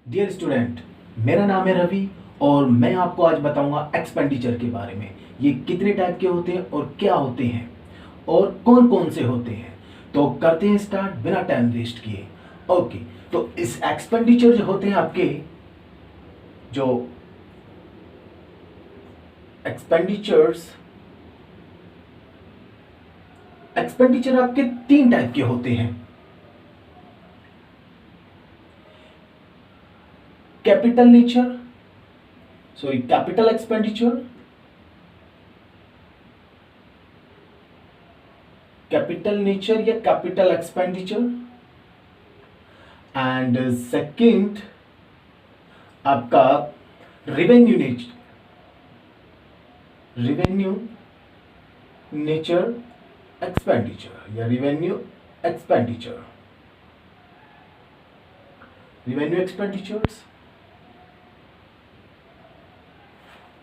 Dear student, मेरा नाम है रवि और मैं आपको आज बताऊंगा एक्सपेंडिचर के बारे में। ये कितने टाइप के होते हैं और क्या होते हैं और कौन कौन से होते हैं। तो करते हैं स्टार्ट बिना टाइम वेस्ट किए। ओके, तो इस एक्सपेंडिचर जो होते हैं आपके, जो एक्सपेंडिचर्स एक्सपेंडिचर आपके तीन टाइप के होते हैं। Capital nature, sorry capital expenditure, capital nature या कैपिटल एक्सपेंडिचर, एंड सेकंड आपका revenue nature, revenue nature expenditure या revenue expenditure, revenue expenditures.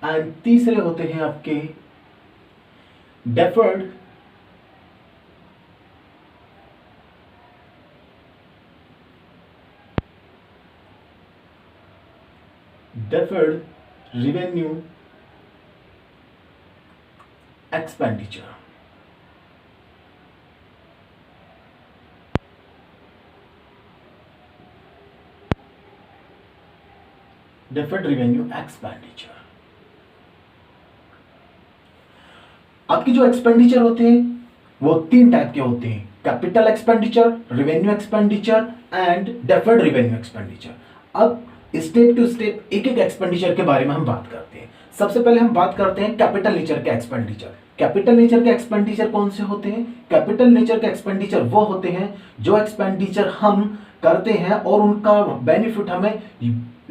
And तीसरे होते हैं आपके deferred revenue expenditure। deferred revenue expenditure। आपके जो एक्सपेंडिचर होते हैं वो तीन टाइप के होते हैं: capital expenditure, revenue expenditure and deferred revenue expenditure. अब स्टेप टू स्टेप एक एक एक्सपेंडिचर के बारे में हम बात करते हैं। सबसे पहले हम बात करते हैं कैपिटल नेचर के एक्सपेंडिचर। कैपिटल नेचर के एक्सपेंडिचर कौन से होते हैं? कैपिटल नेचर के एक्सपेंडिचर वो होते हैं जो एक्सपेंडिचर हम करते हैं और उनका बेनिफिट हमें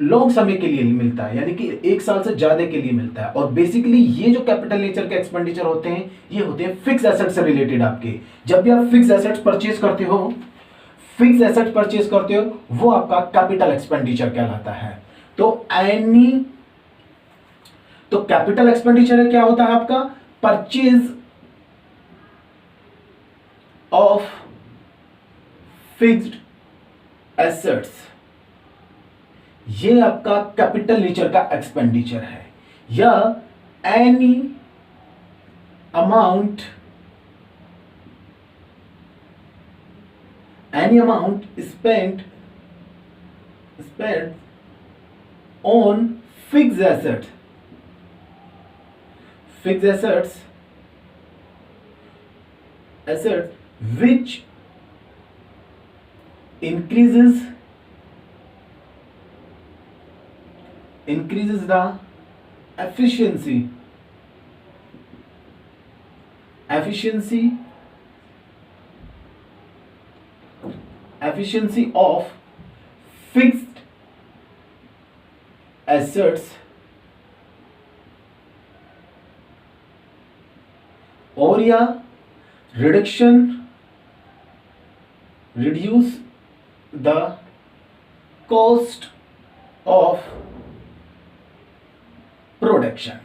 लॉन्ग समय के लिए मिलता है, यानी कि एक साल से ज्यादा के लिए मिलता है। और बेसिकली ये जो कैपिटल नेचर के एक्सपेंडिचर होते हैं ये होते हैं फिक्स एसेट से रिलेटेड। आपके जब भी आप फिक्स एसेट्स परचेज करते हो, फिक्स एसेट परचेज करते हो, वो आपका कैपिटल एक्सपेंडिचर कहलाता है। तो कैपिटल एक्सपेंडिचर क्या होता है आपका? परचेज ऑफ फिक्स्ड एसेट्स, ये आपका कैपिटल नेचर का एक्सपेंडिचर है। या any amount spent on fixed assets which increases the efficiency of fixed assets और या reduce the cost of production.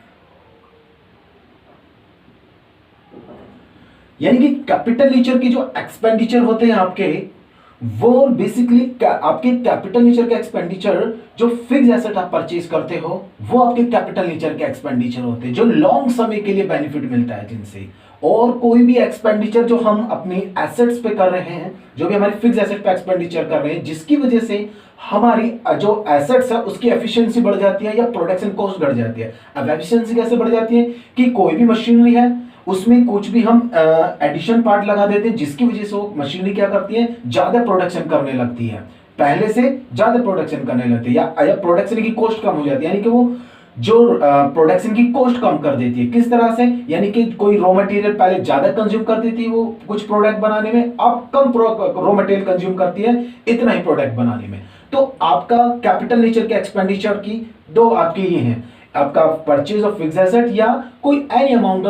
यानी कि कैपिटल नेचर के जो एक्सपेंडिचर होते हैं आपके, वो बेसिकली आपके कैपिटल नेचर के एक्सपेंडिचर जो फिक्स एसेट आप परचेज करते हो वो आपके कैपिटल नेचर के एक्सपेंडिचर होते हैं जो लॉन्ग समय के लिए बेनिफिट मिलता है जिनसे। और कोई भी एक्सपेंडिचर जो हम अपनी एसेट्स पे कर रहे हैं, जो भी हमारे फिक्स एसेट पे एक्सपेंडिचर कर रहे हैं, जिसकी वजह से हमारी जो एसेट्स है उसकी एफिशिएंसी बढ़ जाती है या प्रोडक्शन कॉस्ट बढ़ जाती है। अब एफिशिएंसी कैसे बढ़ जाती है कि कोई भी मशीनरी है उसमें कुछ भी हम एडिशन पार्ट लगा देते हैं, जिसकी वजह से वो मशीनरी क्या करती है, ज्यादा प्रोडक्शन करने लगती है, पहले से ज्यादा प्रोडक्शन करने लगती है, या प्रोडक्शन की कॉस्ट कम हो जाती है। यानी कि वो जो प्रोडक्शन की कॉस्ट कम कर देती है। किस तरह से? यानी कि कोई रॉ मटेरियल पहले ज्यादा कंज्यूम करती थी वो कुछ प्रोडक्ट बनाने में, अब कम रॉ मटेरियल कंज्यूम करती है इतना ही प्रोडक्ट बनाने में। तो आपका कैपिटल नेचर के एक्सपेंडिचर की दो आपके ये हैं, आपका परचेज ऑफ फिक्स एसेट या कोई एनी अमाउंट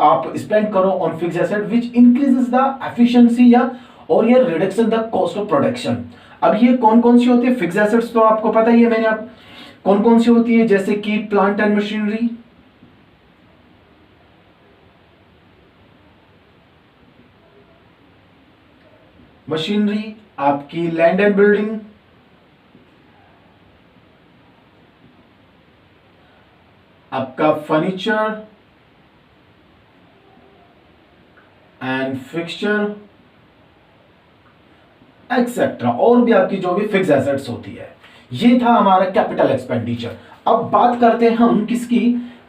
आप स्पेंड करो on fix asset which increases the efficiency या और ये reduction the cost of production. अब ये कौन कौन सी होती है फिक्स एसेट्स? तो आपको पता ही है, मैंने आप कौन कौन सी होती है, जैसे कि प्लांट एंड मशीनरी, आपकी land and building, furniture and fixture etcetera, और भी आपकी जो भी फिक्स एसेट्स होती है। ये था हमारा कैपिटल एक्सपेंडिचर। अब बात करते हैं हम किसकी,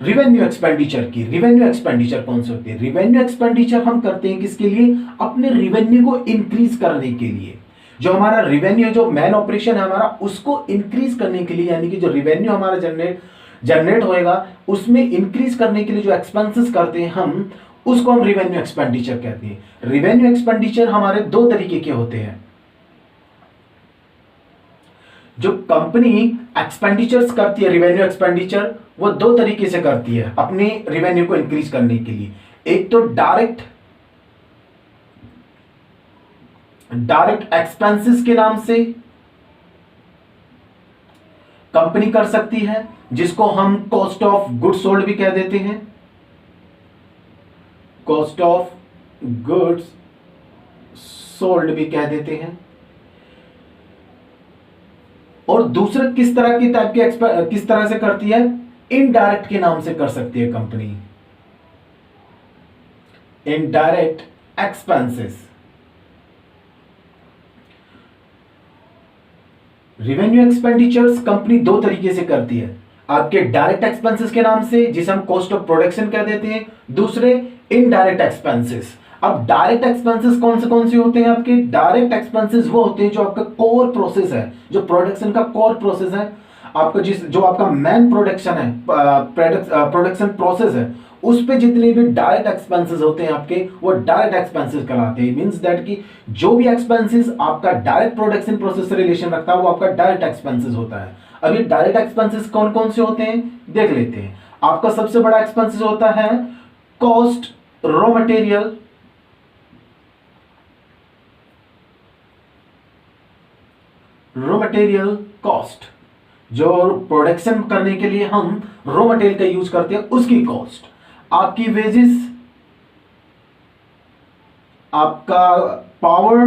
रिवेन्यू एक्सपेंडिचर की। रिवेन्यू एक्सपेंडिचर कौन सी होती है? रिवेन्यू एक्सपेंडिचर हम करते हैं किसके लिए? अपने रिवेन्यू को इंक्रीज करने के लिए। जो हमारा रिवेन्यू, जो मेन ऑपरेशन है हमारा, उसको इंक्रीज करने के लिए, यानी कि जो रिवेन्यू हमारा जनरेट होएगा उसमें इंक्रीज करने के लिए जो एक्सपेंसेस करते हैं हम, उसको हम रिवेन्यू एक्सपेंडिचर कहते हैं। रिवेन्यू एक्सपेंडिचर हमारे दो तरीके के होते हैं। जो कंपनी एक्सपेंडिचर्स करती है, रिवेन्यू एक्सपेंडिचर, वो दो तरीके से करती है अपने रिवेन्यू को इंक्रीज करने के लिए। एक तो डायरेक्ट एक्सपेंसेस के नाम से कंपनी कर सकती है, जिसको हम कॉस्ट ऑफ गुड्स सोल्ड भी कह देते हैं। कॉस्ट ऑफ गुड्स सोल्ड भी कह देते हैं। और दूसरे किस तरह की टाइप के किस तरह से करती है? इनडायरेक्ट के नाम से कर सकती है company, indirect expenses. Revenue expenditures company दो तरीके से करती है, आपके डायरेक्ट एक्सपेंसेस के नाम से, जिसे हम कॉस्ट ऑफ प्रोडक्शन कह देते हैं, दूसरे इनडायरेक्ट एक्सपेंसेस। अब डायरेक्ट एक्सपेंसेस कौन से होते हैं आपके? डायरेक्ट एक्सपेंसेस वो होते हैं जो आपका कोर प्रोसेस है, जो प्रोडक्शन का कोर प्रोसेस है आपका, जो आपका मेन प्रोडक्शन है, प्रोडक्शन प्रोसेस है, उस पे जितने भी डायरेक्ट एक्सपेंसेस होते हैं आपके, वो डायरेक्ट एक्सपेंसेस कहलाते हैं। मींस दैट कि जो भी एक्सपेंसेस आपका डायरेक्ट प्रोडक्शन प्रोसेस से रिलेशन रखता है, वो आपका डायरेक्ट एक्सपेंसेस होता है। अब ये डायरेक्ट एक्सपेंसेस कौन कौन से होते हैं देख लेते हैं। आपका सबसे बड़ा एक्सपेंसेस होता है cost raw material, raw material cost, जो प्रोडक्शन करने के लिए हम रॉ मटेरियल का यूज करते हैं, उसकी कॉस्ट। आपकी वेजेस, आपका पावर,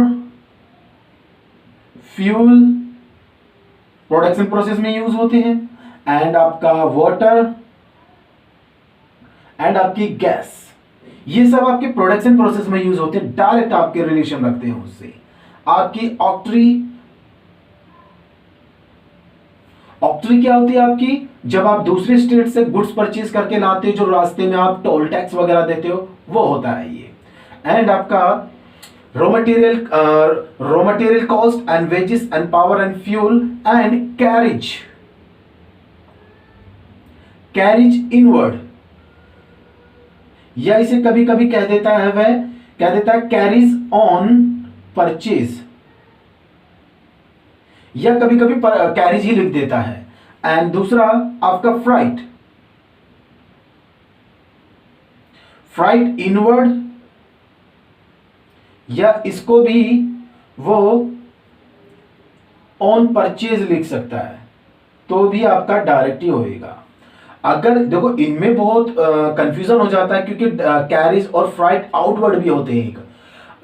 फ्यूल प्रोडक्शन प्रोसेस में यूज होते हैं, एंड आपका वाटर एंड आपकी गैस, ये सब आपके प्रोडक्शन प्रोसेस में यूज होते हैं, डायरेक्ट आपके रिलेशन रखते हैं उससे। आपकी ऑक्ट्री क्या होती है आपकी? जब आप दूसरे स्टेट से गुड्स परचेज करके लाते हो, जो रास्ते में आप टोल टैक्स वगैरह देते हो, वो होता है ये। एंड आपका raw material cost and wages and power and fuel and carriage inward, या इसे कभी कभी कह देता है कैरिज ऑन परचेज, या कभी कभी कैरिज ही लिख देता है। एंड दूसरा आपका फ्राइट इनवर्ड, या इसको भी वो ऑन परचेज लिख सकता है, तो भी आपका डायरेक्ट ही होएगा। अगर देखो इनमें बहुत कंफ्यूजन हो जाता है, क्योंकि कैरिज और फ्राइट आउटवर्ड भी होते हैं एक,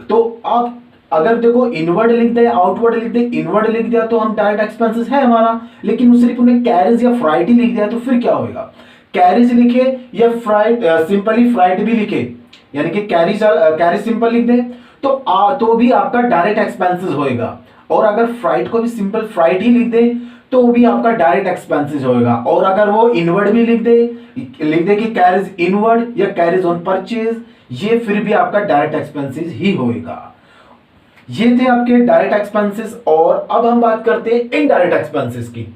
तो आप अगर देखो इनवर्ड लिख दे, आउटवर्ड लिख दे, इनवर्ड लिख दिया तो हम डायरेक्ट एक्सपेंसेस है हमारा, लेकिन सिर्फ उन्हें कैरिज या फ्राइट ही लिख दिया तो फिर क्या होगा? कैरिज लिखे या फ्राइट, सिंपली फ्राइट भी लिखे, यानी कि कैरिज सिंपल लिख दे तो भी आपका डायरेक्ट एक्सपेंसेस होएगा। और अगर फ्राइट को भी सिंपल फ्राइट ही लिख दे तो भी आपका डायरेक्ट एक्सपेंसेस होएगा। और अगर वो इनवर्ड भी लिख दे कि कैरिज इनवर्ड या कैरिज ऑन परचेज, ये फिर भी आपका डायरेक्ट एक्सपेंसेस ही होएगा। ये थे आपके डायरेक्ट एक्सपेंसेस। और अब हम बात करते हैं इनडायरेक्ट एक्सपेंसेस की।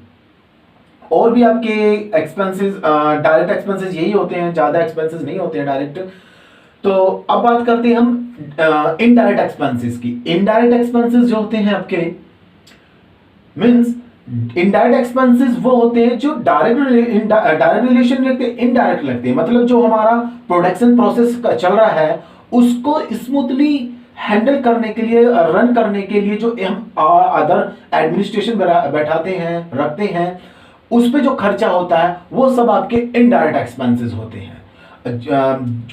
और भी आपके एक्सपेंसेस, डायरेक्ट एक्सपेंसेस यही होते हैं, ज्यादा एक्सपेंसेस नहीं होते हैं डायरेक्ट। तो अब बात करते हैं हम इनडायरेक्ट एक्सपेंसेस की। इनडायरेक्ट एक्सपेंसेस जो होते हैं आपके, मींस इनडायरेक्ट एक्सपेंसेस वो होते हैं जो डायरेक्ट रिलेशन रखते हैं, इनडायरेक्ट लगते हैं। मतलब जो हमारा प्रोडक्शन प्रोसेस चल रहा है उसको स्मूथली हैंडल करने के लिए, रन करने के लिए जो हम अदर एडमिनिस्ट्रेशन बैठाते हैं, रखते हैं, उस पे जो खर्चा होता है वो सब आपके इनडायरेक्ट एक्सपेंसेस होते हैं।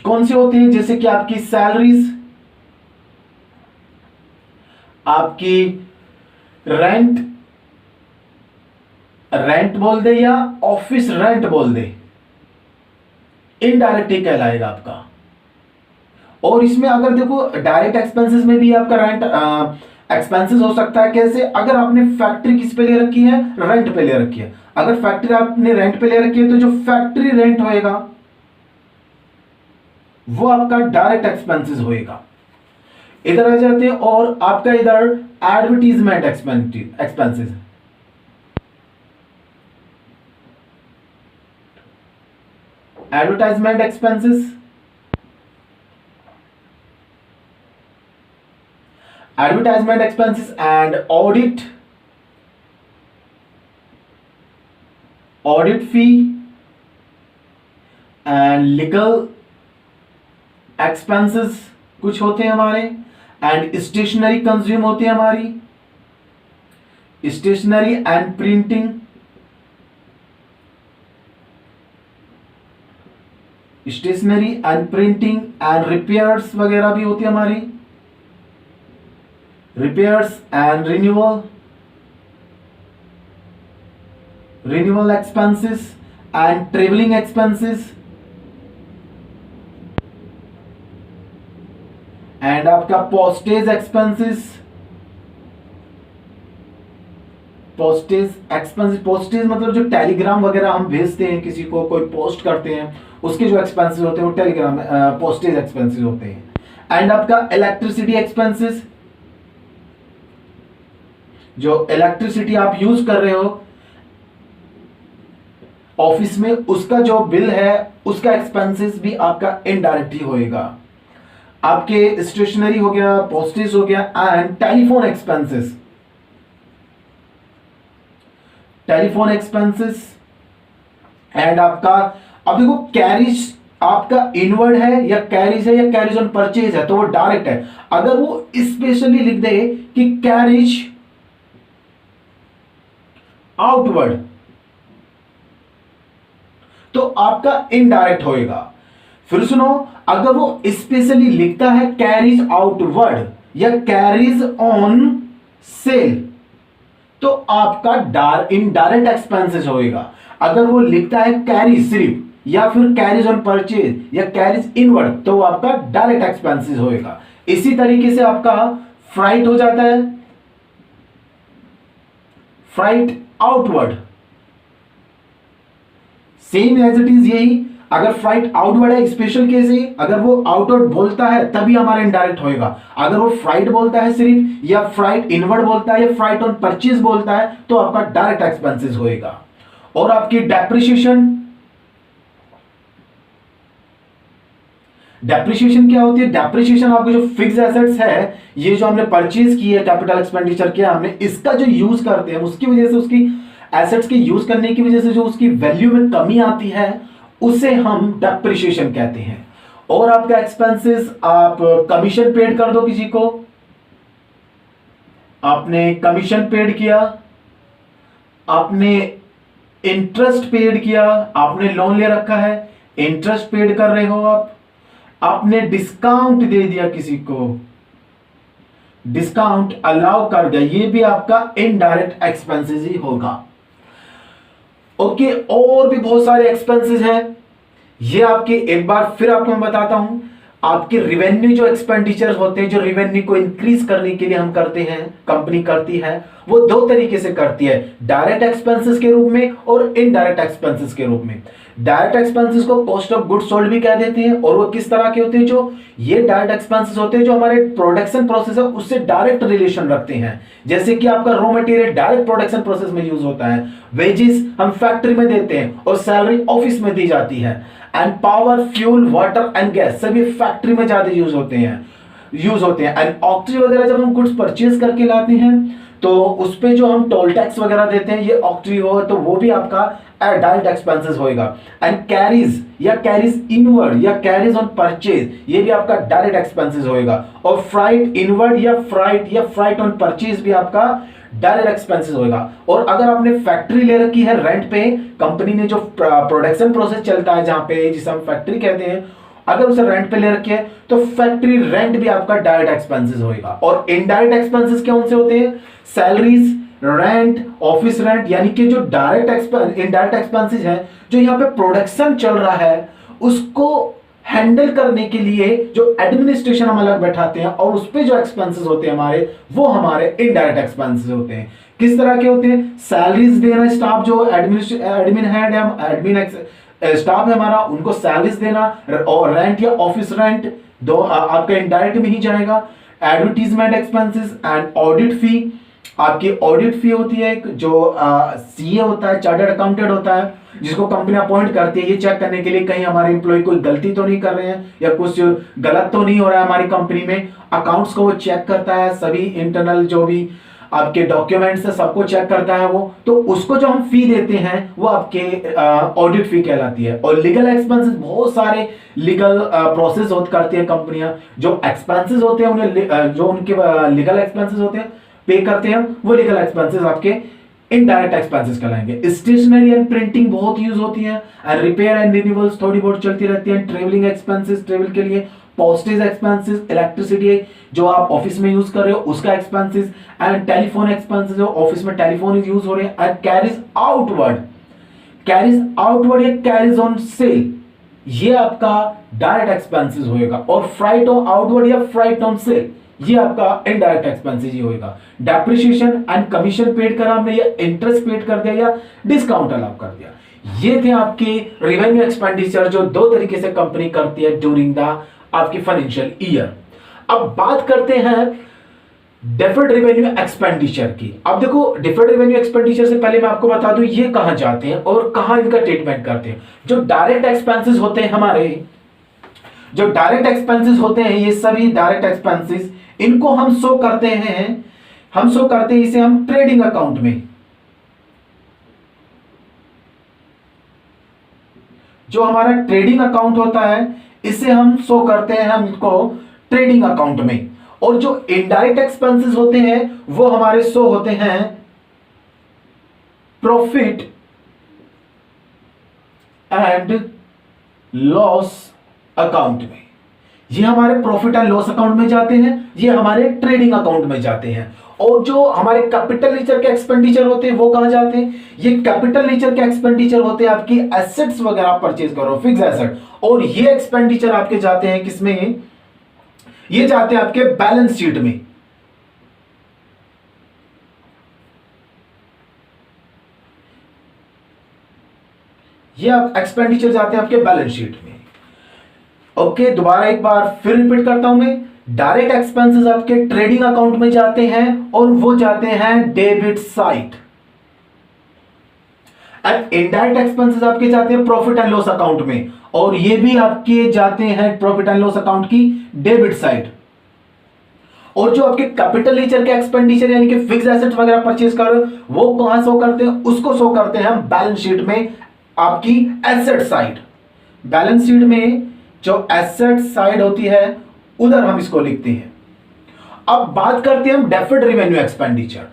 कौन से होते हैं? जैसे कि आपकी सैलरीज, आपकी रेंट बोल दे या ऑफिस रेंट बोल दे, इनडायरेक्ट ही कहलाएगा आपका। और इसमें अगर देखो डायरेक्ट एक्सपेंसेस में भी आपका रेंट एक्सपेंसेस हो सकता है। कैसे? अगर आपने फैक्ट्री किस पे ले रखी है? रेंट पे ले रखी है। अगर फैक्ट्री आपने रेंट पे ले रखी है तो जो फैक्ट्री रेंट होएगा वो आपका डायरेक्ट एक्सपेंसेस होएगा। इधर आ जाते हैं और आपका इधर advertisement expenses. Advertisement expenses, advertisement expenses and audit fee and legal expenses कुछ होते हैं हमारे, एंड स्टेशनरी कंज्यूम होती है हमारी, stationery and printing, stationery and printing and repairs वगैरह भी होती है हमारी, repairs and renewal expenses and traveling expenses and आपका postage expenses, postage मतलब जो टेलीग्राम वगैरह हम भेजते हैं किसी को, कोई पोस्ट करते हैं, उसके जो एक्सपेंसेस होते हैं वो टेलीग्राम पोस्टेज एक्सपेंसेस होते हैं। एंड आपका इलेक्ट्रिसिटी एक्सपेंसेस, जो इलेक्ट्रिसिटी आप यूज कर रहे हो ऑफिस में, उसका जो बिल है उसका एक्सपेंसेस भी आपका इनडायरेक्ट ही होएगा। आपके स्टेशनरी हो गया, पोस्टेज हो गया, एंड टेलीफोन एक्सपेंसेस, एंड आपका अब देखो कैरिज आपका इनवर्ड है या कैरिज है या कैरिज ऑन परचेज है तो वो डायरेक्ट है। अगर वो स्पेशली लिख दे कि कैरिज आउटवर्ड तो आपका इनडायरेक्ट होएगा। फिर सुनो, अगर वो स्पेशली लिखता है कैरीज आउटवर्ड या कैरीज ऑन सेल तो आपका इनडायरेक्ट एक्सपेंसेस होएगा। अगर वो लिखता है कैरीज सिर्फ या फिर कैरीज ऑन परचेज या कैरीज इनवर्ड तो आपका डायरेक्ट एक्सपेंसेस होएगा। इसी तरीके से आपका फ्राइट हो जाता है, freight outward, same as it is यही। अगर फ्राइट आउटवर्ड है स्पेशल केस है, अगर वो आउटवर्ड बोलता है तभी हमारा इनडायरेक्ट होएगा। अगर वो फ्राइट बोलता है सिर्फ या फ्राइट इनवर्ड बोलता है या फ्राइट ऑन परचेज बोलता है तो आपका डायरेक्ट एक्सपेंसेस होएगा। और आपकी डेप्रिसिएशन क्या होती है? डेप्रिसिएशन आपके जो फिक्स एसेट्स है, ये जो हमने परचेज की है, कैपिटल एक्सपेंडिचर किया हमने, इसका जो यूज करते हैं उसकी वजह से, उसकी एसेट्स के यूज करने की वजह से जो उसकी वैल्यू में कमी आती है उसे हम डेप्रिसिएशन कहते हैं। और आपका एक्सपेंसेस, आप कमीशन पेड कर दो किसी को, आपने कमीशन पेड किया, आपने इंटरेस्ट पेड किया, आपने लोन ले रखा है, इंटरेस्ट पेड कर रहे हो आपने डिस्काउंट दे दिया किसी को, डिस्काउंट अलाउ कर दिया, ये भी आपका इनडायरेक्ट एक्सपेंसेस ही होगा। ओके, और भी बहुत सारे एक्सपेंसेस हैं, ये आपके एक बार फिर आपको मैं बताता हूं। आपके रिवेन्यू जो एक्सपेंडिचर होते हैं, जो रिवेन्यू को इंक्रीज करने के लिए हम करते हैं, कंपनी करती है, वो दो तरीके से करती है, डायरेक्ट एक्सपेंसेस के रूप में और इनडायरेक्ट एक्सपेंसेस के रूप में। डायरेक्ट एक्सपेंसेस को कॉस्ट ऑफ गुड्स सोल्ड भी कह देते हैं, और वो किस तरह के होते हैं? जो ये डायरेक्ट एक्सपेंसेस होते हैं जो हमारे प्रोडक्शन प्रोसेस है उससे डायरेक्ट रिलेशन रखते हैं। जैसे कि आपका raw material direct production process में यूज होता है, वेजेस हम फैक्ट्री में देते हैं और सैलरी ऑफिस में दी जाती है, and power, fuel, water and gas सभी फैक्ट्री में ज्यादा यूज होते हैं। एंड ऑक्ट्री वगैरह जब हम गुड्स परचेज करके लाते हैं तो उस पे जो हम टोल टैक्स वगैरह देते हैं, ये ऑक्ट्री हो तो वो भी आपका डायरेक्ट एक्सपेंसेस होएगा। एंड कैरीज या कैरीज इनवर्ड या कैरीज ऑन परचेज, ये भी आपका डायरेक्ट एक्सपेंसेस होएगा। और फ्राइट इनवर्ड या फ्राइट ऑन परचेज भी आपका डायरेक्ट एक्सपेंसेस होएगा। और अगर आपने फैक्ट्री ले रखी है रेंट पे, कंपनी ने जो प्रोडक्शन प्रोसेस चलता है जहां पे, जिसे हम फैक्ट्री कहते हैं, अगर उसे रेंट पे ले रखी है तो फैक्ट्री रेंट भी आपका डायरेक्ट एक्सपेंसेस होएगा। और इनडायरेक्ट एक्सपेंसेस कौन से होते हैं? सैलरीज, रेंट, ऑफिस रेंट, यानी कि जो इनडायरेक्ट एक्सपेंसेस है, जो यहाँ पे प्रोडक्शन चल रहा है उसको हैंडल करने के लिए जो एडमिनिस्ट्रेशन हम अलग बैठाते हैं और उस पे जो एक्सपेंसेस होते हैं हमारे, वो हमारे इनडायरेक्ट एक्सपेंसेस होते हैं। किस तरह के होते हैं? सैलरीज देना, स्टाफ जो एडमिन हेड है, एडमिन स्टाफ है हमारा, उनको सैलरीज देना, और रेंट या ऑफिस रेंट दो आपका इनडायरेक्ट में ही जाएगा। एडवर्टीजमेंट एक्सपेंसेस एंड ऑडिट फी, आपकी ऑडिट फी होती है एक, जो सीए होता है, चार्टर्ड अकाउंटेंट होता है, जिसको कंपनी अपॉइंट करती है ये चेक करने के लिए कहीं हमारे एम्प्लॉय कोई गलती तो नहीं कर रहे हैं या कुछ गलत तो नहीं हो रहा है हमारी कंपनी में। अकाउंट्स को वो चेक करता है, सभी इंटरनल जो भी आपके डॉक्यूमेंट्स है सबको चेक करता है वो। तो उसको जो हम फी देते हैं वो आपके ऑडिट फी कहलाती है। और लीगल एक्सपेंसेस, बहुत सारे लीगल प्रोसेस करती है कंपनियां, जो एक्सपेंसेस होते हैं उन्हें जो उनके लीगल एक्सपेंसेस होते हैं पे करते हैं, वो लीगल एक्सपेंसेस आपके इनडायरेक्ट एक्सपेंसेस कहलाएंगे। स्टेशनरी एंड प्रिंटिंग बहुत यूज होती है, एंड रिपेयर एंड रिन्यूअल्स थोड़ी बहुत चलती रहती है। ट्रेवलिंग एक्सपेंसेस, ट्रेवल के लिए, पोस्टेज एक्सपेंसेस, इलेक्ट्रिसिटी जो आप ऑफिस में यूज कर रहे हो उसका एक्सपेंसेस, एंड टेलीफोन एक्सपेंसेस जो ऑफिस में टेलीफोन यूज हो रहे हैं, एंड कैरीज आउटवर्ड या कैरीज ऑन सेल, ये आपका डायरेक्ट एक्सपेंसेस होएगा। और फ्राइट ऑन आउटवर्ड या फ्राइट ऑन सेल, ये आपका इनडायरेक्ट एक्सपेंसेस ही होएगा। डेप्रिसिएशन एंड कमीशन पेड करा हमने, या इंटरेस्ट पेड कर दिया, या डिस्काउंट अलाउ कर दिया। ये थे आपके रेवेन्यू एक्सपेंडिचर जो दो तरीके से कंपनी करती है ड्यूरिंग द आपकी फाइनेंशियल ईयर। अब बात करते हैं डिफर्ड रेवेन्यू एक्सपेंडिचर की। अब देखो, डिफर्ड रेवेन्यू एक्सपेंडिचर से पहले मैं आपको बता दूं ये कहां जाते हैं और कहां इनका ट्रीटमेंट करते हैं। जो डायरेक्ट एक्सपेंसेस होते हैं हमारे, जो डायरेक्ट एक्सपेंसेस होते हैं, ये सभी डायरेक्ट एक्सपेंसेस, इनको हम शो करते हैं इसे हम ट्रेडिंग अकाउंट में। जो हमारा ट्रेडिंग अकाउंट होता है इसे हम शो करते हैं हम इसको ट्रेडिंग अकाउंट में। और जो इनडायरेक्ट एक्सपेंसेस होते हैं वो हमारे शो होते हैं प्रॉफिट एंड लॉस अकाउंट में। ये हमारे प्रॉफिट एंड लॉस अकाउंट में जाते हैं, ये हमारे ट्रेडिंग अकाउंट में जाते हैं। और जो हमारे कैपिटल नेचर के एक्सपेंडिचर होते हैं वो कहां जाते हैं? ये कैपिटल नेचर के एक्सपेंडिचर होते हैं आपकी एसेट्स वगैरह परचेज करो, फिक्स एसेट। और ये एक्सपेंडिचर आपके जाते हैं किसमें? ये जाते हैं आपके बैलेंस शीट में। ये एक्सपेंडिचर जाते हैं आपके बैलेंस शीट में। ओके, दोबारा एक बार फिर रिपीट करता हूं मैं। डायरेक्ट एक्सपेंसेस आपके ट्रेडिंग अकाउंट में जाते हैं और वो जाते हैं debit side. And indirect expenses आपके जाते हैं प्रॉफिट एंड लॉस अकाउंट में, और ये भी आपके जाते हैं प्रॉफिट एंड लॉस अकाउंट की डेबिट साइड। और जो आपके कैपिटल नेचर के एक्सपेंडिचर यानी कि फिक्स एसेट वगैरह परचेज कर रहे हो वो कहां शो करते हैं? उसको शो करते हैं हम बैलेंस शीट में, आपकी एसेट साइड। बैलेंस शीट में जो एसेट साइड होती है उधर हम इसको लिखते हैं। अब बात करते हैं हम deferred revenue expenditure.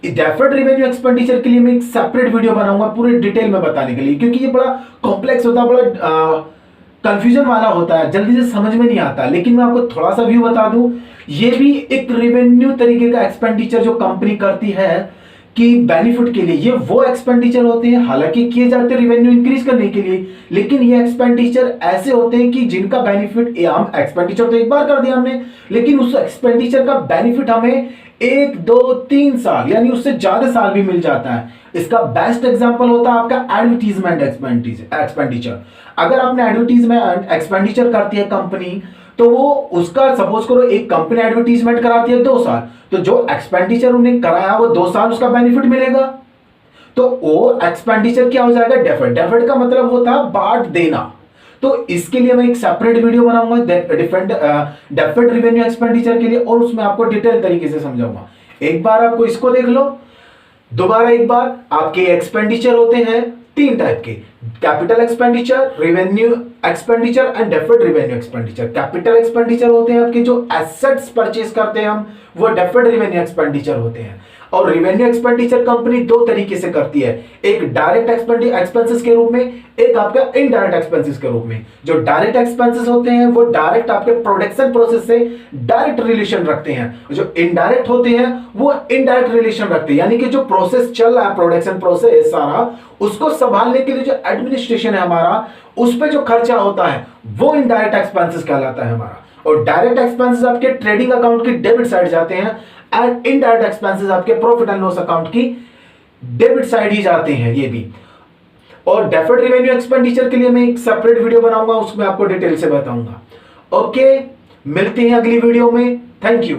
Deferred revenue expenditure के लिए मैं एक सेपरेट वीडियो बनाऊंगा पूरे डिटेल में बताने के लिए, क्योंकि ये बड़ा कॉम्प्लेक्स होता है, बड़ा कंफ्यूजन वाला होता है, जल्दी से समझ में नहीं आता। लेकिन मैं आपको थोड़ा सा व्यू बता दूं, ये भी एक रेवेन्यू तरीके का एक्सपेंडिचर जो कंपनी करती है कि बेनिफिट के लिए। ये वो एक्सपेंडिचर होते हैं, हालांकि किए जाते हैं रेवेन्यू इंक्रीज करने के लिए, लेकिन ये एक्सपेंडिचर ऐसे होते हैं कि जिनका बेनिफिट, हम एक्सपेंडिचर तो एक बार कर दिया हमने, लेकिन उस एक्सपेंडिचर का बेनिफिट हमें 1, 2, 3 साल यानी उससे ज्यादा साल भी मिल जाता है। इसका बेस्ट एग्जांपल होता है आपका एडवर्टीजमेंट एक्सपेंडिचर। अगर आपने एडवर्टीजमेंट एक्सपेंडिचर करती है कंपनी, तो वो उसका सपोज करो एक कंपनी एडवर्टीजमेंट कराती है 2 साल, तो जो एक्सपेंडिचर उन्हें कराया वो 2 साल उसका बेनिफिट मिलेगा, तो वो एक्सपेंडिचर क्या हो जाएगा? डेफर्ड। डेफर्ड का मतलब होता है बांट देना। तो इसके लिए मैं एक सेपरेट वीडियो बनाऊंगा डेफर्ड रेवेन्यू एक्सपेंडिचर के लिए, और उसमें आपको डिटेल तरीके से समझाऊंगा। एक बार आपको इसको देख लो, दोबारा एक बार। आपके एक्सपेंडिचर होते हैं 3 टाइप के: capital expenditure, revenue expenditure and deferred revenue expenditure. Capital expenditure होते हैं आपके जो एसेट्स परचेज करते हैं हम, वो डेफर्ड रेवेन्यू एक्सपेंडिचर होते हैं। और रेवेन्यू एक्सपेंडिचर कंपनी दो तरीके से करती है, एक डायरेक्ट एक्सपेंसेस के रूप में, एक आपका इनडायरेक्ट एक्सपेंसेस के रूप में। जो डायरेक्ट एक्सपेंसेस होते हैं वो डायरेक्ट आपके प्रोडक्शन प्रोसेस से डायरेक्ट रिलेशन रखते हैं, जो इनडायरेक्ट होते हैं वो इनडायरेक्ट रिलेशन रखते हैं, यानी कि जो प्रोसेस चल रहा है, प्रोडक्शन प्रोसेस सारा, उसको संभालने के लिए जो एडमिनिस्ट्रेशन है हमारा, उस पर जो खर्चा होता है वो इनडायरेक्ट एक्सपेंसेस कहलाता है हमारा। और डायरेक्ट एक्सपेंसेस आपके ट्रेडिंग अकाउंट की डेबिट साइड जाते हैं, एंड इनडायरेक्ट एक्सपेंसेस आपके प्रॉफिट एंड लॉस अकाउंट की डेबिट साइड ही जाते हैं ये भी। और डेफर्ड रेवेन्यू एक्सपेंडिचर के लिए मैं एक सेपरेट वीडियो बनाऊंगा, उसमें आपको डिटेल से बताऊंगा। ओके, मिलते हैं अगली वीडियो में। Thank you.